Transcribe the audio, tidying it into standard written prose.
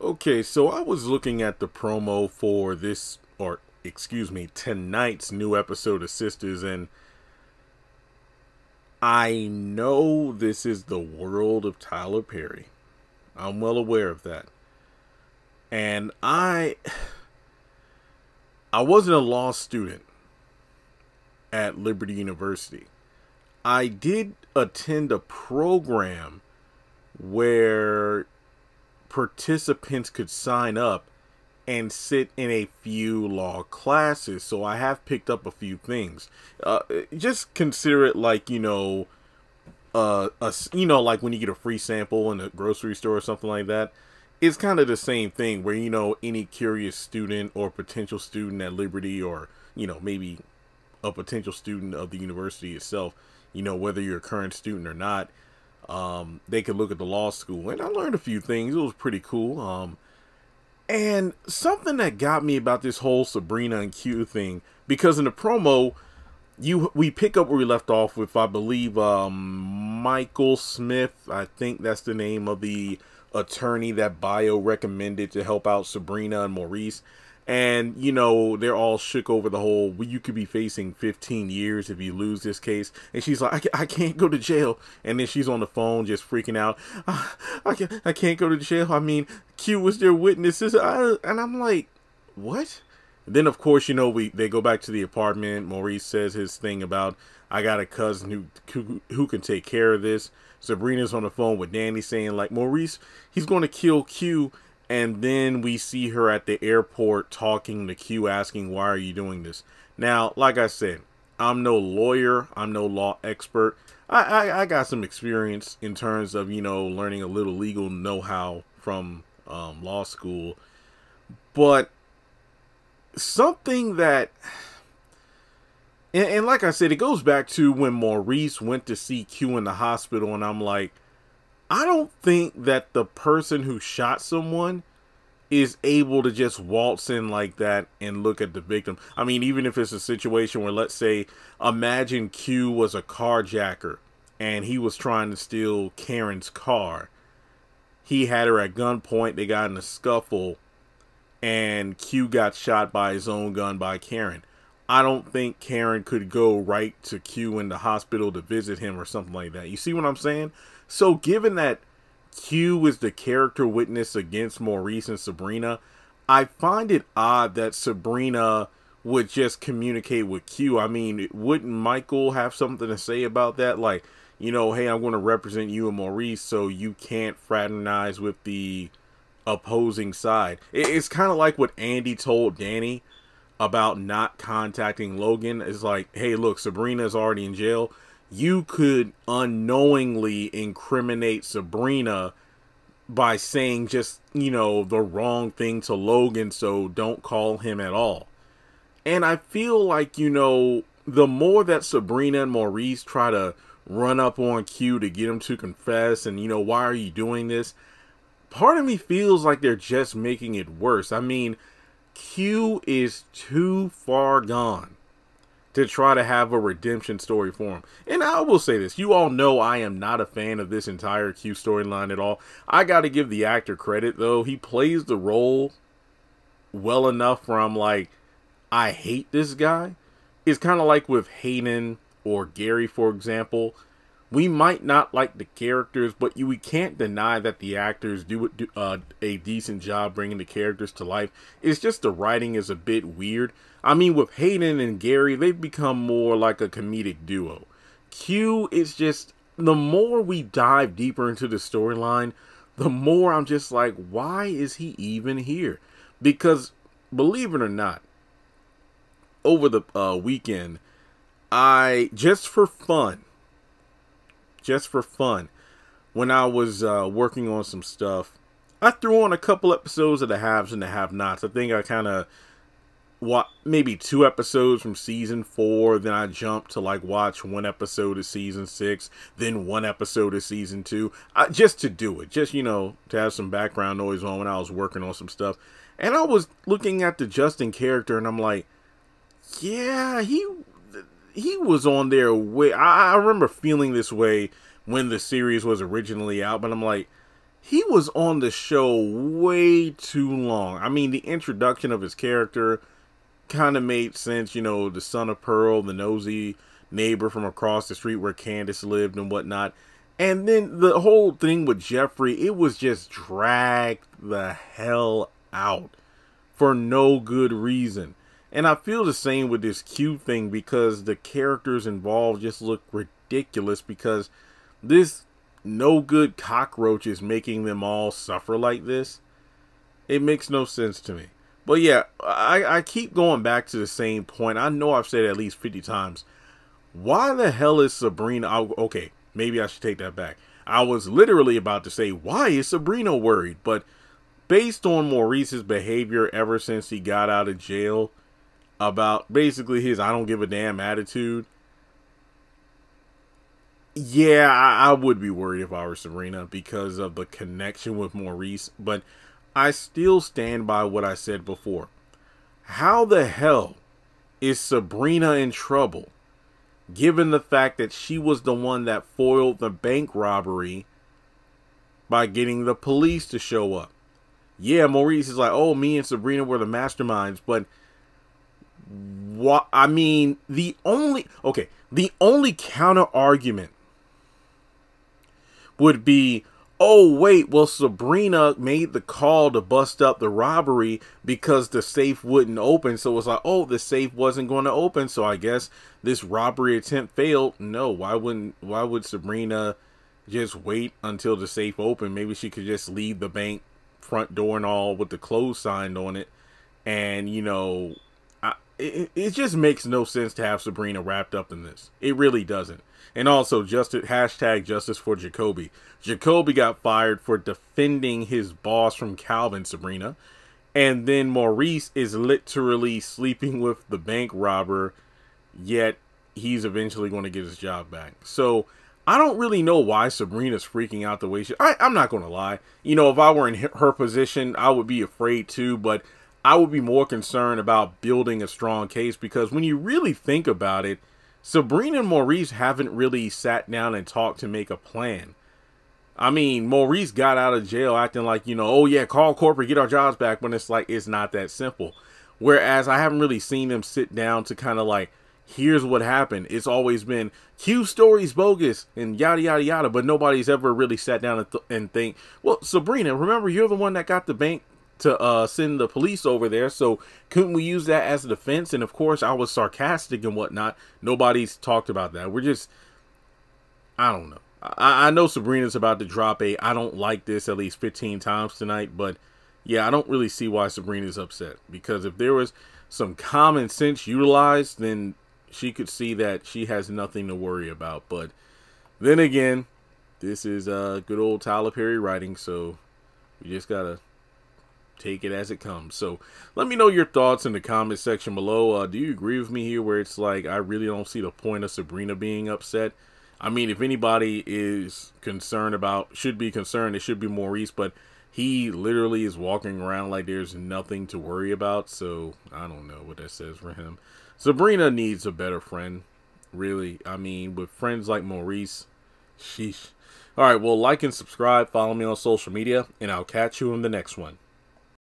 Okay, so I was looking at the promo for this, or excuse me, tonight's new episode of Sistas, and I know this is the world of Tyler Perry. I'm well aware of that. And I wasn't a law student at Liberty University. I did attend a program where participants could sign up and sit in a few law classes. So I have picked up a few things. Just consider it like, like when you get a free sample in a grocery store or something like that. It's kind of the same thing where, any curious student or potential student at Liberty, or, maybe a potential student of the university itself, whether you're a current student or not, they could look at the law school. And I learned a few things. It was pretty cool. And something that got me about this whole Sabrina and Q thing, because in the promo, we pick up where we left off with, I believe, Michael Smith. I think that's the name of the attorney that Bio recommended to help out Sabrina and Maurice. And, they're all shook over the whole, well, you could be facing 15 years if you lose this case. And she's like, I can't go to jail. And then she's on the phone just freaking out. I can't go to jail. I mean, Q was their witnesses. And I'm like, what? Then, of course, they go back to the apartment. Maurice says his thing about, I got a cousin who can take care of this. Sabrina's on the phone with Danny saying, like, Maurice, he's going to kill Q. And then we see her at the airport talking to Q, asking, why are you doing this? Now, like I said, I'm no lawyer. I'm no law expert. I got some experience in terms of, learning a little legal know-how from law school. But something that, and like I said, it goes back to when Maurice went to see Q in the hospital, and I'm like, I don't think that the person who shot someone is able to just waltz in like that and look at the victim. I mean, even if it's a situation where, let's say, imagine Q was a carjacker and he was trying to steal Karen's car. He had her at gunpoint, they got in a scuffle, and Q got shot by his own gun by Karen. I don't think Karen could go right to Q in the hospital to visit him or something like that. You see what I'm saying? So given that Q is the character witness against Maurice and Sabrina, I find it odd that Sabrina would just communicate with Q. I mean, wouldn't Michael have something to say about that? Like, hey, I'm going to represent you and Maurice, so you can't fraternize with the opposing side. It's kind of like what Andy told Danny about not contacting Logan. It's like, hey, look, Sabrina's already in jail. You could unknowingly incriminate Sabrina by saying just, the wrong thing to Logan, so don't call him at all. And I feel like, the more that Sabrina and Maurice try to run up on Q to get him to confess and, why are you doing this? Part of me feels like they're just making it worse. I mean, Q is too far gone to try to have a redemption story for him. And I will say this, you all know I am not a fan of this entire Q storyline at all. I gotta give the actor credit, though. He plays the role well enough where I'm like, I hate this guy. It's kind of like with Hayden or Gary, for example. We might not like the characters, but we can't deny that the actors do a decent job bringing the characters to life. It's just the writing is a bit weird. I mean, with Hayden and Gary, they've become more like a comedic duo. Q is just, the more we dive deeper into the storyline, the more I'm just like, why is he even here? Because, believe it or not, over the weekend, just for fun, when I was working on some stuff, I threw on a couple episodes of the haves and the have-nots. I think I kind of maybe 2 episodes from season 4, then I jumped to like watch 1 episode of season 6, then 1 episode of season 2, just to do it, just to have some background noise on when I was working on some stuff. And I was looking at the Justin character, and I'm like, yeah, he was on there way. I remember feeling this way when the series was originally out, but I'm like, he was on the show way too long. I mean, the introduction of his character kind of made sense. You know, the son of Pearl, the nosy neighbor from across the street where Candace lived and whatnot. And then the whole thing with Jeffrey, it was just dragged the hell out for no good reason. And I feel the same with this Q thing, because the characters involved just look ridiculous, because this no good cockroach is making them all suffer like this. It makes no sense to me. But yeah, I keep going back to the same point. I know I've said it at least 50 times. Why the hell is Sabrina... Okay, maybe I should take that back. I was literally about to say, why is Sabrina worried? But based on Maurice's behavior ever since he got out of jail, about basically his I don't give a damn attitude, yeah, I would be worried if I were Sabrina because of the connection with Maurice. But I still stand by what I said before. How the hell is Sabrina in trouble, given the fact that she was the one that foiled the bank robbery by getting the police to show up? Yeah, Maurice is like, oh, me and Sabrina were the masterminds, but what? I mean, the only counter argument would be, oh wait, well, Sabrina made the call to bust up the robbery because the safe wouldn't open. So it's like, oh, the safe wasn't going to open, so I guess this robbery attempt failed. No, why would Sabrina just wait until the safe opened? Maybe she could just leave the bank front door and all with the close signed on it. And, you know, it just makes no sense to have Sabrina wrapped up in this. It really doesn't. And also, hashtag justice for Jacoby. Jacoby got fired for defending his boss from Calvin, Sabrina. And then Maurice is literally sleeping with the bank robber, yet he's eventually going to get his job back. So I don't really know why Sabrina's freaking out the way she... I'm not going to lie. You know, if I were in her position, I would be afraid too, but I would be more concerned about building a strong case, because when you really think about it, Sabrina and Maurice haven't really sat down and talked to make a plan. I mean, Maurice got out of jail acting like, you know, oh yeah, call corporate, get our jobs back, when it's like, it's not that simple. Whereas I haven't really seen them sit down to kind of like, here's what happened. It's always been, Q's story's bogus and yada, yada, yada, but nobody's ever really sat down and think, well, Sabrina, remember, you're the one that got the bank to send the police over there, so couldn't we use that as a defense? And of course, I was sarcastic and whatnot. Nobody's talked about that. We're just, I don't know. I know Sabrina's about to drop a I don't like this at least 15 times tonight, but yeah, I don't really see why Sabrina's upset, because if there was some common sense utilized, then she could see that she has nothing to worry about. But then again, this is good old Tyler Perry writing, so we just gotta take it as it comes. So let me know your thoughts in the comment section below. Do you agree with me here, where it's like, I really don't see the point of Sabrina being upset? I mean, if anybody is concerned about, should be concerned, it should be Maurice, but he literally is walking around like there's nothing to worry about. So I don't know what that says for him. Sabrina needs a better friend, really. I mean, with friends like Maurice, sheesh. All right, well, like and subscribe, follow me on social media, and I'll catch you in the next one.